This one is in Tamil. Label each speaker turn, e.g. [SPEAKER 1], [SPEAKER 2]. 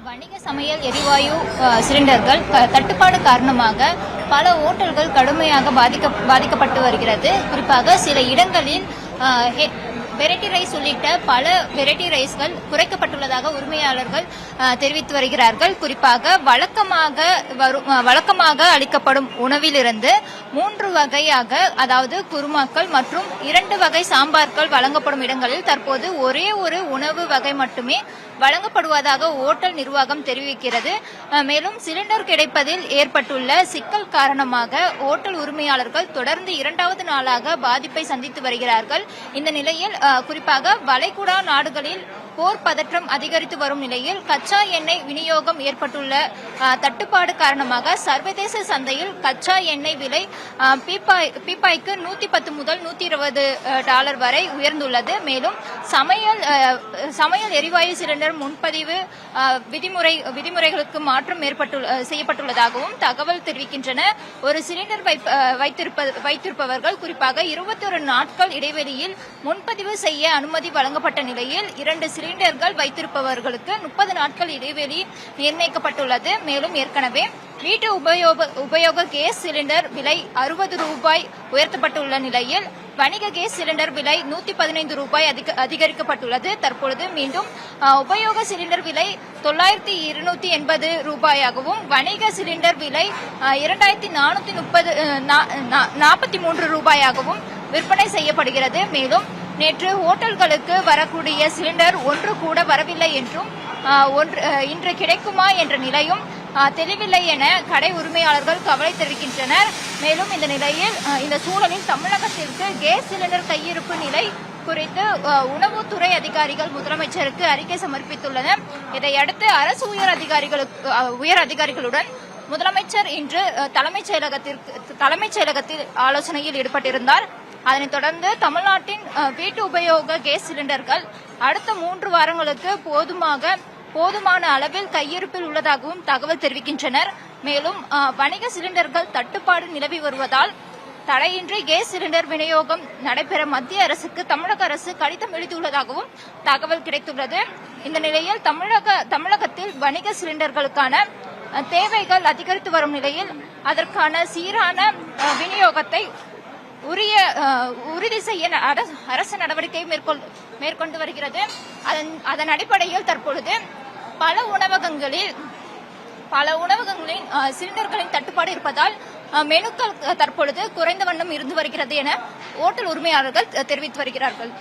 [SPEAKER 1] வணிக சமையல் எரிவாயு சிலிண்டர்கள் தட்டுப்பாடு காரணமாக பல ஓட்டல்கள் கடுமையாக பாதிக்கப்பட்டு வருகிறது. குறிப்பாக சில இடங்களில் வெரைட்டி ரைஸ் உள்ளிட்ட பல வெரைட்டி ரைஸ்கள் குறைக்கப்பட்டுள்ளதாக உரிமையாளர்கள் தெரிவித்து வருகிறார்கள். குறிப்பாக வழக்கமாக அளிக்கப்படும் உணவிலிருந்து 3 வகையாக, அதாவது குருமாக்கள் மற்றும் 2 வகை சாம்பார்கள் வழங்கப்படும் இடங்களில் தற்போது ஒரே ஒரு உணவு வகை மட்டுமே வழங்கப்படுவதாக ஓட்டல் நிர்வாகம் தெரிவிக்கிறது. மேலும் சிலிண்டர் கிடைப்பதில் ஏற்பட்டுள்ள சிக்கல் காரணமாக ஓட்டல் உரிமையாளர்கள் தொடர்ந்து 2வது நாளாக பாதிப்பை சந்தித்து வருகிறார்கள். இந்த நிலையில் குறிப்பாக வளைகுடா நாடுகளில் போர் பதற்றம் அதிகரித்து வரும் நிலையில் கச்சா எண்ணெய் விநியோகம் ஏற்பட்டுள்ள தட்டுப்பாடு காரணமாக சர்வதேச சந்தையில் கச்சா எண்ணெய் விலை பீப்பாய்க்கு $110 முதல் $120 வரை உயர்ந்துள்ளது. மேலும் சமையல் எரிவாயு சிலிண்டர் முன்பதிவு விதிமுறைகளுக்கு மாற்றம் செய்யப்பட்டுள்ளதாகவும் தகவல் தெரிவிக்கின்றன. ஒரு சிலிண்டர் வைத்திருப்பவர்கள் குறிப்பாக 21 நாட்கள் இடைவெளியில் முன்பதிவு செய்ய அனுமதி வழங்கப்பட்ட நிலையில் 2 சிலிண்டர்கள் வைத்திருப்பவர்களுக்கு 30 நாட்கள் இடைவெளி நிர்ணயிக்கப்பட்டுள்ளது. மேலும் ஏற்கனவே வீட்டு உபயோக கேஸ் சிலிண்டர் விலை ₹60 உயர்த்தப்பட்டுள்ள நிலையில் வணிக கேஸ் சிலிண்டர் விலை ₹115 அதிகரிக்கப்பட்டுள்ளது. தற்பொழுது மீண்டும் உபயோக சிலிண்டர் விலை ₹9280 வணிக சிலிண்டர் விலை ₹2443 விற்பனை செய்யப்படுகிறது. மேலும் நேற்று ஹோட்டல்களுக்கு வரக்கூடிய சிலிண்டர் ஒன்று கூட வரவில்லை என்றும் இன்று கிடைக்குமா என்ற நிலையும் தெளிவில்லை என கடை உரிமையாளர்கள் கவலை தெரிவிக்கின்றனர். மேலும் இந்த சூழலில் தமிழகத்திற்கு கேஸ் சிலிண்டர் கையிருப்பு நிலை குறித்து உணவுத்துறை அதிகாரிகள் முதலமைச்சருக்கு அறிக்கை சமர்ப்பித்துள்ளனர். இதையடுத்து அரசு உயர் அதிகாரிகளுடன் முதலமைச்சர் இன்று தலைமைச் செயலகத்தில் ஆலோசனையில் ஈடுபட்டிருந்தார். அதனைத் தொடர்ந்து தமிழ்நாட்டின் வீட்டு உபயோக கேஸ் சிலிண்டர்கள் அடுத்த 3 வாரங்களுக்கு போதுமான அளவில் கையிருப்பில் உள்ளதாகவும் தகவல் தெரிவிக்கின்றனர். மேலும் வணிக சிலிண்டர்கள் தட்டுப்பாடு நிலவி வருவதால் தடையின்றி கேஸ் சிலிண்டர் விநியோகம் நடைபெற மத்திய அரசுக்கு தமிழக அரசு கடிதம் எழுதியுள்ளதாகவும் தகவல் கிடைத்துள்ளது. இந்த நிலையில் தமிழகத்தில் வணிக சிலிண்டர்களுக்கான தேவைகள் அதிகரித்து வரும் நிலையில் அதற்கான சீரான விநியோகத்தை உறுதி செய்ய அரசு நடவடிக்கை மேற்கொண்டு வருகிறது. அதன் அடிப்படையில் தற்பொழுது பல உணவகங்களில் சிலிண்டர்களின் தட்டுப்பாடு இருப்பதால் மெனுக்கள் தற்பொழுது குறைந்த வண்ணம் இருந்து வருகிறது என ஓட்டல் உரிமையாளர்கள் தெரிவித்து வருகிறார்கள்.